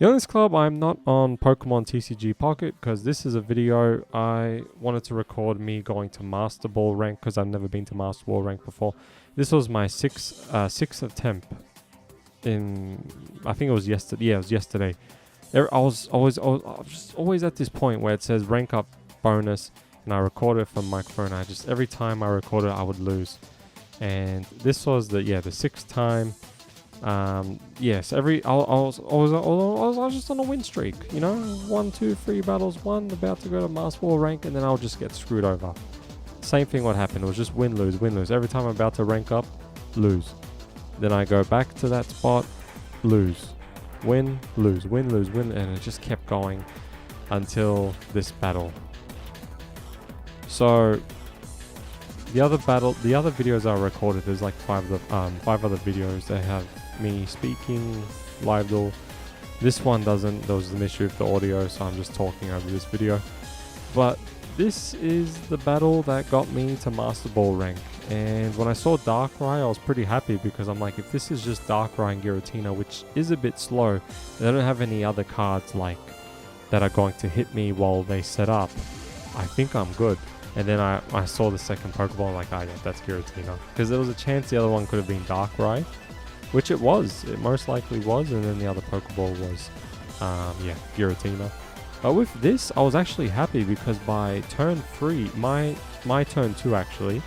Youngest Club, I'm not on Pokemon TCG Pocket because this is a video I wanted to record me going to Master Ball rank because I've never been to Master Ball rank before. This was my sixth attempt in, I think it was yesterday. Yeah, it was yesterday. I was just always at this point where it says rank up bonus and I record it from microphone. Every time I recorded I would lose. And this was the sixth time. Yes, I was just on a win streak, you know, 1, 2, 3 battles won, about to go to Master Ball rank, and then I'll just get screwed over. Same thing would happen. It was just win, lose, win, lose. Every time I'm about to rank up, lose. Then I go back to that spot, lose, win, lose, win, lose, win, and it just kept going until this battle. So the other videos I recorded, there's like five other videos that have me speaking live duel. This one doesn't. There was an issue with the audio, so I'm just talking over this video. But this is the battle that got me to Master Ball rank. And when I saw Darkrai, I was pretty happy because I'm like, if this is just Darkrai and Giratina, which is a bit slow, they don't have any other cards like that are going to hit me while they set up, I think I'm good. And then I saw the second Pokeball, I'm like, oh yeah, that's Giratina. Because there was a chance the other one could have been Darkrai, which it was. It most likely was. And then the other Pokeball was, Giratina. But with this, I was actually happy because by turn 3, my turn 2 actually,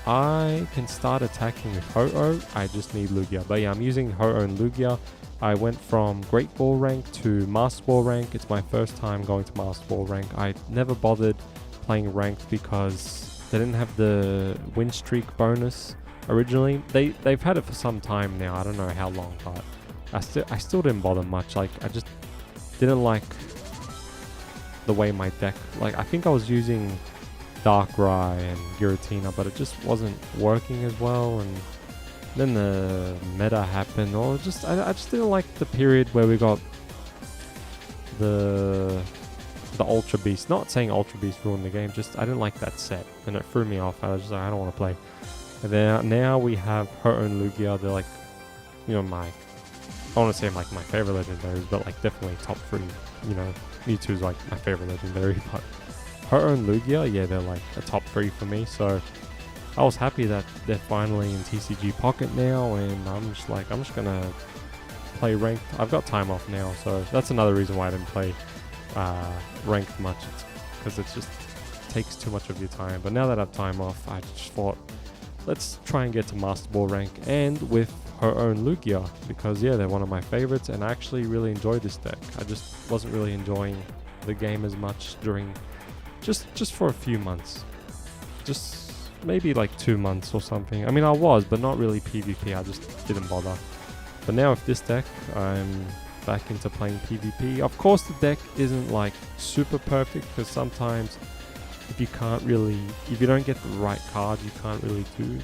I can start attacking with Ho-Oh. I just need Lugia. But yeah, I'm using Ho-Oh and Lugia. I went from Great Ball rank to Master Ball rank. It's my first time going to Master Ball rank. I never bothered playing ranked because they didn't have the win streak bonus originally. They've had it for some time now. I don't know how long, but I still didn't bother much. Like, I just didn't like the way my deck, like, I think I was using Darkrai and Giratina, but it just wasn't working as well. And then the meta happened, or I just didn't like the period where we got the Ultra Beast. Not saying Ultra Beast ruined the game, just I didn't like that set and it threw me off. I was just like, I don't want to play. And then now we have Ho-Oh and Lugia. They're like, you know, I want to say like my favorite legendaries, but like definitely top 3. You know, Mewtwo's like my favorite legendary, but Ho-Oh and Lugia, yeah, they're like a top 3 for me. So I was happy that they're finally in TCG Pocket now, and I'm just gonna play ranked. I've got time off now, so that's another reason why I didn't play ranked much. It's because it just takes too much of your time. But now that I have time off, I just thought, let's try and get to Master Ball rank, and with Ho-Oh and Lugia, because yeah, they're one of my favorites, and I actually really enjoyed this deck. I just wasn't really enjoying the game as much during just for a few months, just maybe like 2 months or something. I mean, I was, but not really PvP. I just didn't bother. But now with this deck, I'm back into playing PvP. Of course, the deck isn't like super perfect because sometimes if you don't get the right card, you can't really do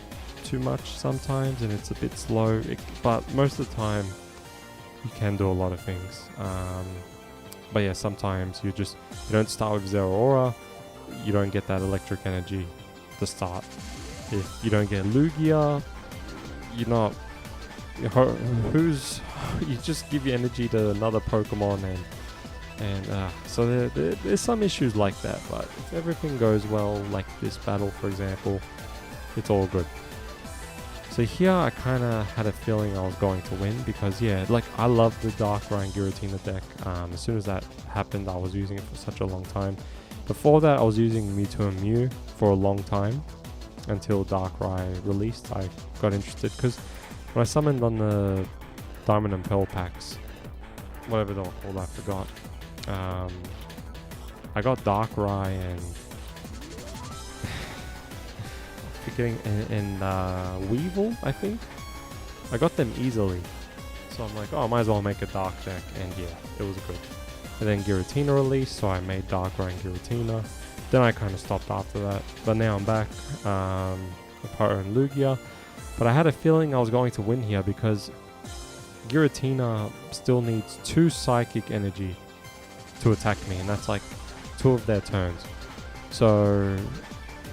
too much sometimes, and it's a bit slow. But most of the time, you can do a lot of things. But yeah, sometimes you don't start with Zero Aura, you don't get that electric energy to start. If you don't get Lugia, you just give your energy to another Pokemon, and so there's some issues like that. But if everything goes well, like this battle for example, it's all good. So here I kind of had a feeling I was going to win because yeah, like I love the Darkrai and Giratina deck. As soon as that happened, I was using it for such a long time. Before that, I was using Mewtwo and Mew for a long time until Darkrai released. I got interested because when I summoned on the Diamond and Pearl packs, whatever they were called, I forgot. I got Darkrai and Weevil, I think. I got them easily, so I'm like, oh, I might as well make a dark deck, and yeah, it was good. And then Giratina released, so I made Darkrai and Giratina. Then I kind of stopped after that, but now I'm back with Ho-Oh and Lugia. But I had a feeling I was going to win here because Giratina still needs 2 psychic energy to attack me, and that's like 2 of their turns. So,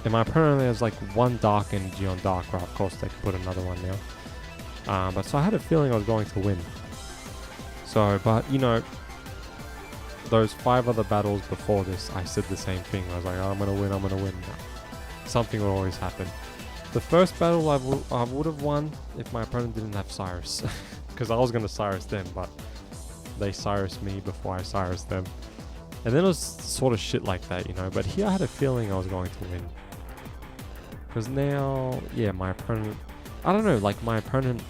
and my opponent has like 1 dark energy on Darkrai. Of course, they can put another one now. But so I had a feeling I was going to win. So, but you know, those 5 other battles before this, I said the same thing. I was like, oh, I'm gonna win. No. Something will always happen. The first battle I would have won if my opponent didn't have Cyrus, because I was gonna Cyrus them, but they Cyrus me before I Cyrus them. And then it was sort of shit like that, you know. But here I had a feeling I was going to win. Because now, yeah, my opponent... I don't know, like my opponent...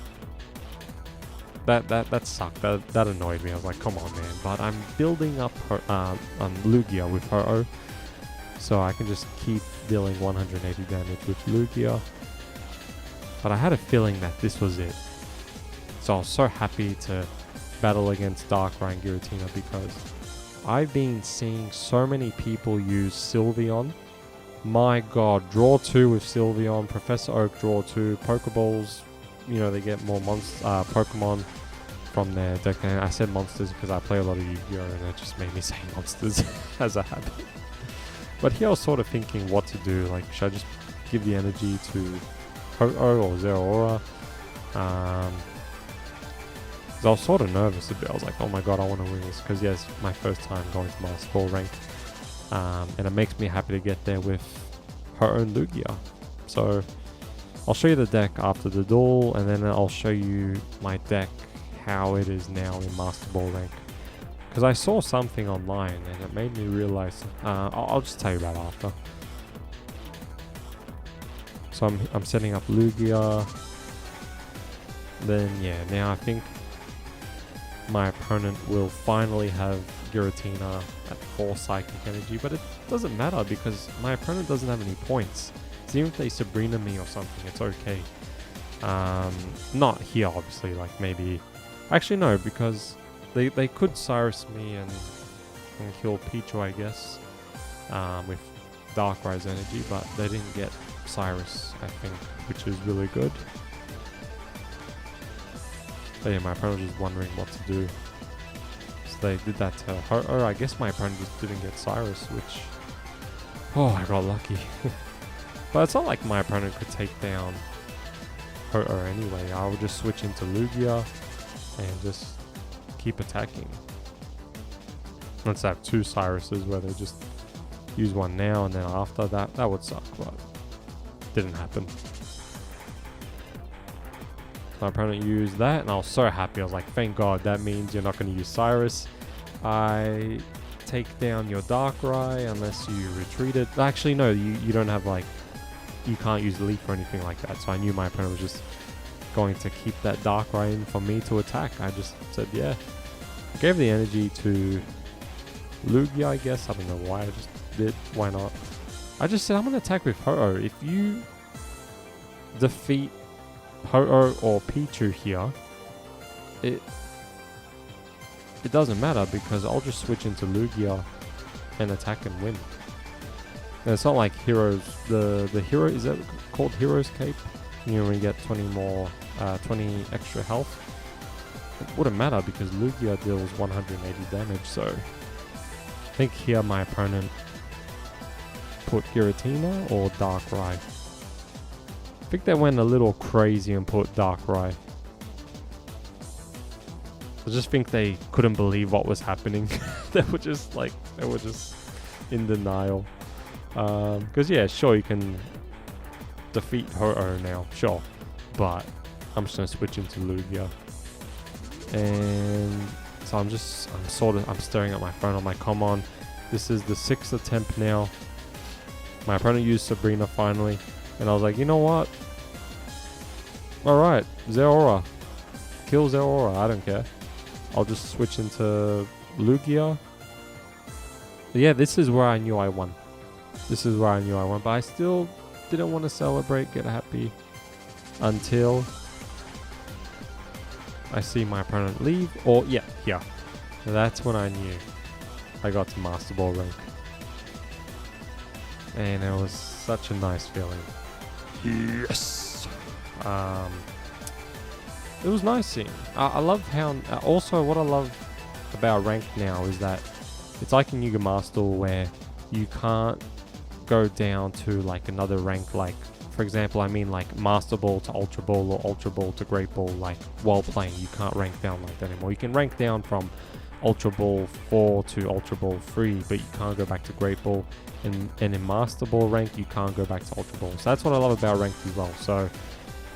That sucked. That annoyed me. I was like, come on, man. But I'm building up Lugia with Ho-Oh. So I can just keep dealing 180 damage with Lugia. But I had a feeling that this was it. So I was so happy to battle against Darkrai and Giratina because I've been seeing so many people use Sylveon. My god, draw 2 with Sylveon, Professor Oak draw 2, Pokeballs, you know, they get more Pokemon from their deck. And I said monsters because I play a lot of Yu-Gi-Oh! And it just made me say monsters as a habit. But here I was sort of thinking what to do, like should I just give the energy to Ho-Oh or Zeraora? I was sort of nervous a bit. I was like, oh my god, I want to win this. Because yeah, it's my first time going to Master Ball rank. And it makes me happy to get there with Ho-Oh and Lugia. So I'll show you the deck after the duel. And then I'll show you my deck, how it is now in Master Ball rank. Because I saw something online and it made me realize. I'll just tell you about it after. So I'm setting up Lugia. Then yeah, now I think my opponent will finally have Giratina at 4 Psychic Energy, but it doesn't matter because my opponent doesn't have any points. So even if they Sabrina me or something, it's okay. Not here, obviously, like maybe... Actually, no, because they could Cyrus me and kill Pichu, I guess, with Darkrai's energy, but they didn't get Cyrus, I think, which is really good. But yeah, my opponent was just wondering what to do. So they did that to Ho-Oh. I guess my opponent just didn't get Cyrus, which... Oh, I got lucky. But it's not like my opponent could take down Ho-Oh anyway. I would just switch into Lugia and just keep attacking. Let's have 2 Cyruses where they just use one now and then after that. That would suck, but didn't happen. My opponent used that and I was so happy. I was like, thank god, that means you're not going to use Cyrus. I take down your Darkrai unless you retreat it. Actually, no, you don't have like... You can't use Leaf or anything like that. So I knew my opponent was just going to keep that Darkrai in for me to attack. I just said, yeah. I gave the energy to Lugia, I guess. I don't know why. I just did. Why not? I just said, I'm going to attack with Ho-Oh. If you defeat Ho-Oh or Pichu here, it doesn't matter because I'll just switch into Lugia and attack and win. And it's not like Heroes, the hero, is that called Hero's Cape? You only get 20 extra health. It wouldn't matter because Lugia deals 180 damage, so I think here my opponent put Giratina or Darkrai. I think they went a little crazy and put Darkrai. I just think they couldn't believe what was happening. They were just in denial. Because yeah, sure you can defeat Ho-Oh now, sure, but I'm just gonna switch into Lugia. And so I'm staring at my phone. I'm like, come on, this is the 6th attempt now. My opponent used Sabrina finally, and I was like, you know what? Alright, Zeraora. Kill Zeraora, I don't care. I'll just switch into Lugia. Yeah, this is where I knew I won. But I still didn't want to celebrate, get happy, until I see my opponent leave. Or, yeah, here. That's when I knew I got to Master Ball rank. And it was such a nice feeling. Yes! It was nice seeing. I love how... also, what I love about ranked now is that it's like in Yu-Gi-Oh! Master where you can't go down to like another rank like for example, I mean like Master Ball to Ultra Ball or Ultra Ball to Great Ball, like while playing, you can't rank down like that anymore. You can rank down from Ultra Ball 4 to Ultra Ball 3, but you can't go back to Great Ball. And in Master Ball rank, you can't go back to Ultra Ball. So that's what I love about ranked as well. So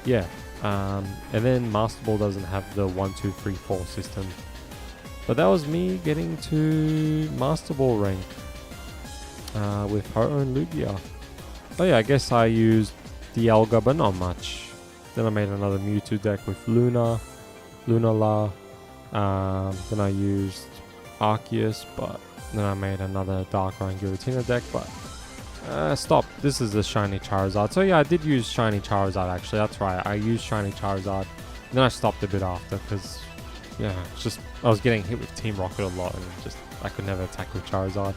yeah, and then Master Ball doesn't have the 1, 2, 3, 4 system. But that was me getting to Master Ball rank with Ho-Oh and Lugia. Oh yeah, I guess I used Dialga, but not much. Then I made another Mewtwo deck with Lunala. Then I used Arceus, but then I made another Darkrai and Giratina deck, but stop. This is the Shiny Charizard. So yeah, I did use Shiny Charizard actually. That's right. I used Shiny Charizard. Then I stopped a bit after because, yeah, it's just I was getting hit with Team Rocket a lot and just I could never attack with Charizard.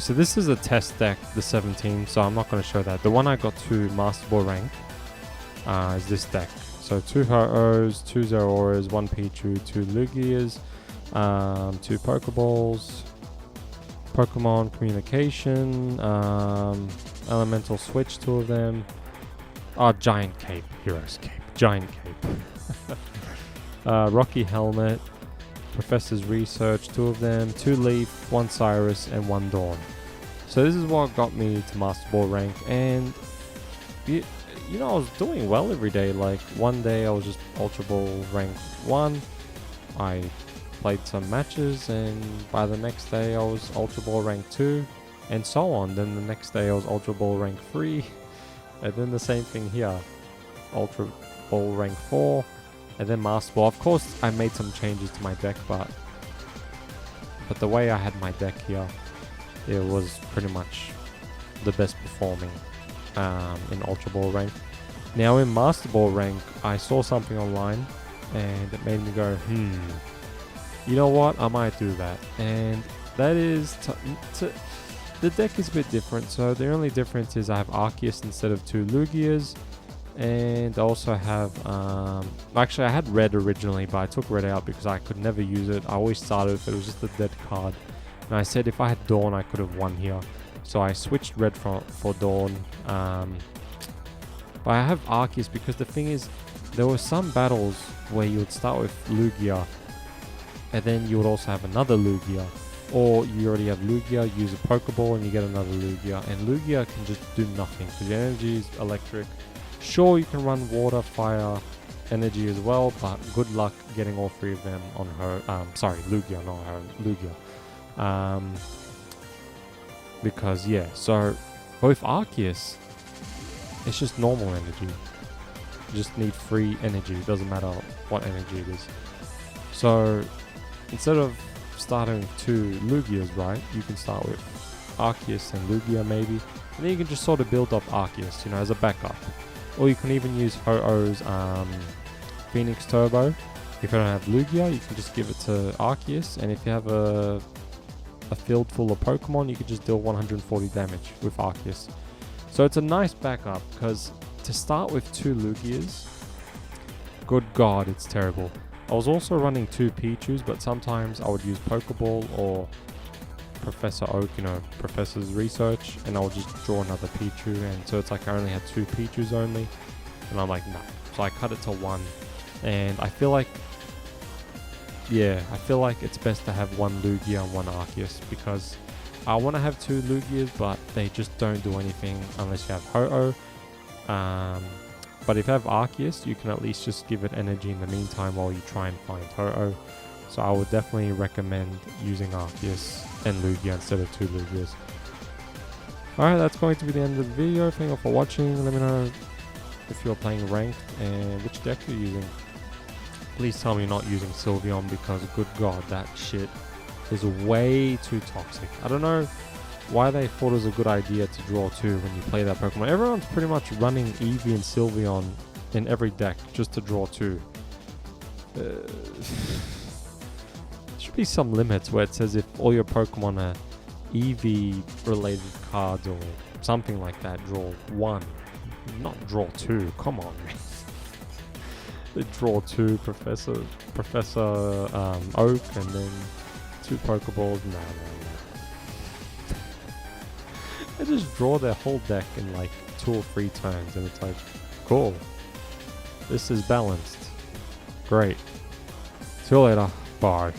So this is a test deck, the 17, so I'm not going to show that. The one I got to Master Ball rank is this deck. So 2 Ho-Ohs, 2 Zororas, 1 Pichu, 2 Lugias, 2 Pokeballs, Pokemon Communication, Elemental Switch, 2 of them. Giant Cape, Heroes Cape, Giant Cape. Rocky Helmet, Professor's Research, 2 of them, 2 Leaf, 1 Cyrus, and 1 Dawn. So this is what got me to Master Ball rank, and you know, I was doing well every day. Like one day I was just Ultra Ball rank 1, I played some matches, and by the next day I was Ultra Ball rank 2, and so on. Then the next day I was Ultra Ball rank 3, and then the same thing here, Ultra Ball rank 4, and then Master Ball. Of course I made some changes to my deck, but the way I had my deck here, it was pretty much the best performing in Ultra Ball rank. Now in Master Ball rank, I saw something online and it made me go, you know what, I might do that. And that is the deck is a bit different. So the only difference is I have Arceus instead of 2 Lugias, and I also have actually I had Red originally, but I took Red out because I could never use it. I always started with it, it was just a dead card, and I said if I had Dawn I could have won here, so I switched Red for Dawn. But I have Arceus because the thing is, there were some battles where you would start with Lugia and then you would also have another Lugia, or you already have Lugia, use a Pokeball and you get another Lugia, and Lugia can just do nothing because your energy is electric. Sure, you can run water, fire, energy as well, but good luck getting all 3 of them on her. Lugia, not her, Lugia. Because yeah, so both Arceus, it's just normal energy. You just need free energy. It doesn't matter what energy it is. So instead of starting with 2 Lugias, right, you can start with Arceus and Lugia maybe, and then you can just sort of build up Arceus, you know, as a backup. Or you can even use Ho-Oh's Phoenix Turbo. If you don't have Lugia, you can just give it to Arceus, and if you have a field full of Pokemon, you can just deal 140 damage with Arceus. So it's a nice backup, because to start with 2 Lugias, good god, it's terrible. I was also running 2 Pichus, but sometimes I would use Pokeball or Professor Oak, you know, Professor's Research, and I would just draw another Pichu, and so it's like I only had 2 Pichus only, and I'm like, no. So I cut it to 1, and I feel like, yeah, I feel like it's best to have 1 Lugia and 1 Arceus, because I want to have 2 Lugias, but they just don't do anything unless you have Ho-Oh. But if you have Arceus, you can at least just give it energy in the meantime while you try and find Ho-Oh. So I would definitely recommend using Arceus and Lugia instead of 2 Lugias. Alright, that's going to be the end of the video. Thank you for watching. Let me know if you're playing ranked and which deck you're using. Please tell me you're not using Sylveon, because good god, that shit is way too toxic. I don't know why they thought it was a good idea to draw 2 when you play that Pokemon. Everyone's pretty much running Eevee and Sylveon in every deck just to draw 2. There should be some limits where it says if all your Pokemon are Eevee related cards or something like that, draw 1, not draw 2. Come on, man. They draw 2 Professor Oak and then 2 Pokeballs. No. They just draw their whole deck in like 2 or 3 turns, and it's like, cool. This is balanced. Great. See you later. Bye.